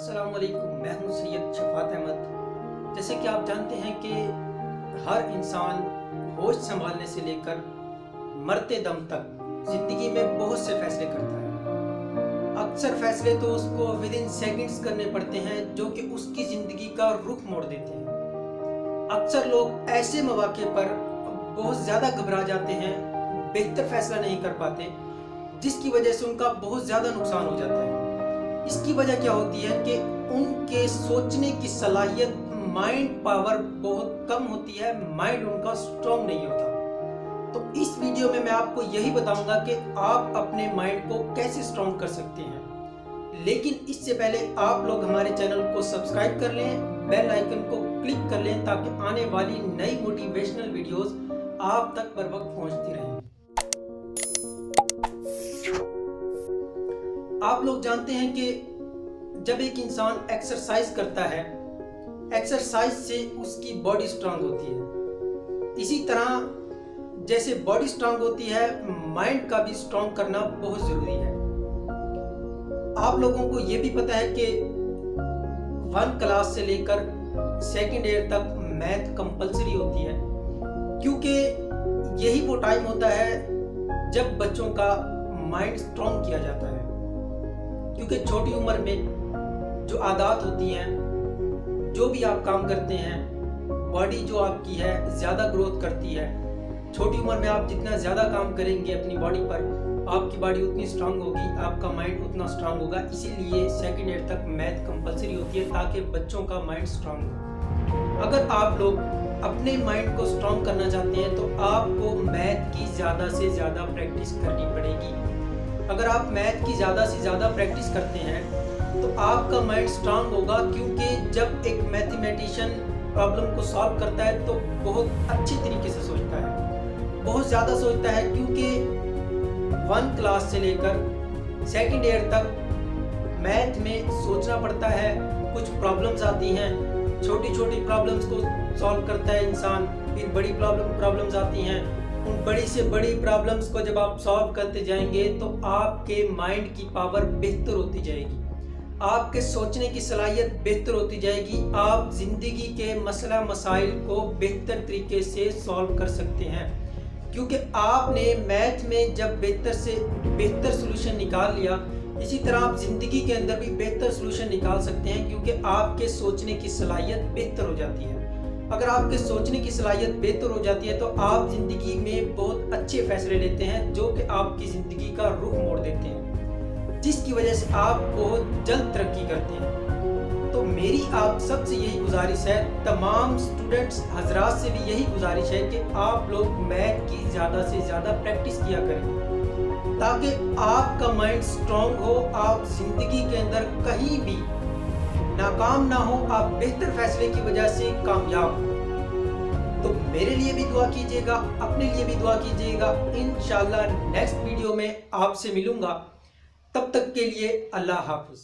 अस्सलाम वालेकुम, मैं हूं सैयद शफात अहमद। जैसे कि आप जानते हैं कि हर इंसान होश संभालने से लेकर मरते दम तक ज़िंदगी में बहुत से फैसले करता है। अक्सर फैसले तो उसको विद इन सेकंड्स करने पड़ते हैं जो कि उसकी ज़िंदगी का रुख मोड़ देते हैं। अक्सर लोग ऐसे मौके पर बहुत ज़्यादा घबरा जाते हैं, बेहतर फैसला नहीं कर पाते, जिसकी वजह से उनका बहुत ज़्यादा नुकसान हो जाता है। इसकी वजह क्या होती है कि उनके सोचने की सलाहियत, माइंड पावर बहुत कम होती है, माइंड उनका स्ट्रॉन्ग नहीं होता। तो इस वीडियो में मैं आपको यही बताऊंगा कि आप अपने माइंड को कैसे स्ट्रॉन्ग कर सकते हैं। लेकिन इससे पहले आप लोग हमारे चैनल को सब्सक्राइब कर लें, बेल आइकन को क्लिक कर लें ताकि आने वाली नई मोटिवेशनल वीडियोस आप तक बर वक्त पहुंचती रहें। आप लोग जानते हैं कि जब एक इंसान एक्सरसाइज करता है, एक्सरसाइज से उसकी बॉडी स्ट्रांग होती है। इसी तरह जैसे बॉडी स्ट्रांग होती है, माइंड का भी स्ट्रांग करना बहुत जरूरी है। आप लोगों को यह भी पता है कि 1 क्लास से लेकर 2nd ईयर तक मैथ कंपलसरी होती है, क्योंकि यही वो टाइम होता है जब बच्चों का माइंड स्ट्रांग किया जाता है। क्योंकि छोटी उम्र में जो आदत होती हैं, जो भी आप काम करते हैं, बॉडी जो आपकी है ज़्यादा ग्रोथ करती है। छोटी उम्र में आप जितना ज़्यादा काम करेंगे अपनी बॉडी पर, आपकी बॉडी उतनी स्ट्रांग होगी, आपका माइंड उतना स्ट्रांग होगा। इसीलिए 2nd ईयर तक मैथ कंपलसरी होती है ताकि बच्चों का माइंड स्ट्रांग हो। अगर आप लोग अपने माइंड को स्ट्रांग करना चाहते हैं तो आपको मैथ की ज़्यादा से ज़्यादा प्रैक्टिस करनी पड़ेगी। अगर आप मैथ की ज़्यादा से ज़्यादा प्रैक्टिस करते हैं तो आपका माइंड स्ट्रांग होगा, क्योंकि जब एक मैथमेटिशियन प्रॉब्लम को सॉल्व करता है तो बहुत अच्छी तरीके से सोचता है, बहुत ज़्यादा सोचता है, क्योंकि 1 क्लास से लेकर 2nd ईयर तक मैथ में सोचना पड़ता है। कुछ प्रॉब्लम्स आती हैं, छोटी छोटी प्रॉब्लम्स को सॉल्व करता है इंसान, फिर बड़ी प्रॉब्लम्स आती हैं। उन बड़ी से बड़ी प्रॉब्लम्स को जब आप सॉल्व करते जाएंगे तो आपके माइंड की पावर बेहतर होती जाएगी, आपके सोचने की सलाहियत बेहतर होती जाएगी। आप जिंदगी के मसला मसाइल को बेहतर तरीके से सॉल्व कर सकते हैं, क्योंकि आपने मैथ में जब बेहतर से बेहतर सॉल्यूशन निकाल लिया, इसी तरह आप जिंदगी के अंदर भी बेहतर सॉल्यूशन निकाल सकते हैं, क्योंकि आपके सोचने की सलाहियत बेहतर हो जाती है। अगर आपके सोचने की सलाहियत बेहतर हो जाती है तो आप ज़िंदगी में बहुत अच्छे फैसले लेते हैं जो कि आपकी ज़िंदगी का रुख मोड़ देते हैं, जिसकी वजह से आप बहुत जल्द तरक्की करते हैं। तो मेरी आप सबसे यही गुजारिश है, तमाम स्टूडेंट्स हजरात से भी यही गुजारिश है कि आप लोग मैथ की ज़्यादा से ज़्यादा प्रैक्टिस किया करें ताकि आपका माइंड स्ट्रांग हो, आप ज़िंदगी के अंदर कहीं भी नाकाम ना हो, आप बेहतर फैसले की वजह से कामयाब हो। तो मेरे लिए भी दुआ कीजिएगा, अपने लिए भी दुआ कीजिएगा। इंशाल्लाह नेक्स्ट वीडियो में आपसे मिलूंगा, तब तक के लिए अल्लाह हाफिज।